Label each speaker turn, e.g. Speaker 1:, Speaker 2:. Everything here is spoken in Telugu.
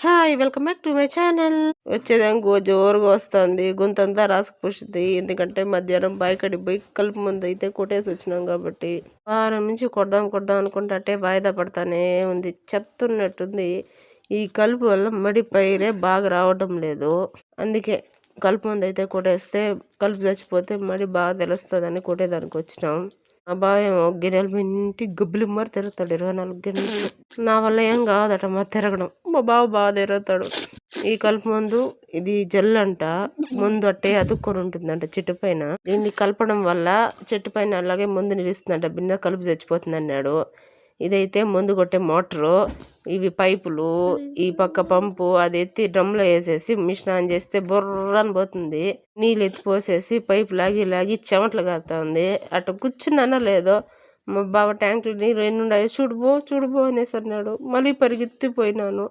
Speaker 1: Hi! Welcome back to my channel. వచ్చేదేమో జోరుగా వస్తుంది. గొంతంతా రాసుకుపోసిద్ది. ఎందుకంటే మధ్యాహ్నం బాయికాడికి పోయి కలుపు మందయితే కొట్టేసొచ్చినాం కాబట్టి. వారం నుంచి కొడదాం కొడదాం అనుకుంటే అట్టే వాయిదా పడతానే ఉంది. చెత్తున్నట్టుంది. ఈ కలుపు వల్ల మడి పైరే బాగా రావడం లేదు. అందుకే కలుపు మందయితే కొట్టేస్తే కలుపు చచ్చిపోతే మడి బాగా తెలుస్తదని కొట్టేదానికొచ్చినాం. మా బావేమో గిన్నెల మింటి గబ్బిలిమ్మరి తిరుగుతాడు 24 గంటలు. నా వల్ల ఏం కాదట మా తిరగడం. మా బావ బాగా తిరుగుతాడు. ఈ కలుపు మందు ఇది జెల్లంట. ముందు అట్టే అతుక్కొని ఉంటుందంట చెట్టు పైన. దీన్ని కలపడం వల్ల చెట్టు పైన అలాగే ముందు నిలుస్తుందంట. బిన్న కలుపు చచ్చిపోతుందన్నాడు. ఇదైతే ముందు కొట్టే మోటరు. ఇవి పైపులు, ఈ పక్క పంపు అది ఎత్తి డ్రమ్లో వేసేసి మిషన్ ఆన్ చేస్తే బొర్రని పోతుంది. నీళ్ళు ఎత్తి పోసేసి పైపు లాగి లాగి చెమటలు కాస్తుంది. అటు కూర్చున్నానో లేదో మా బావ ట్యాంకులు నీళ్ళు ఎన్నుండాయో చూడుబో చూడుబో అనేసి అన్నాడు. మళ్ళీ పరిగెత్తిపోయినాను.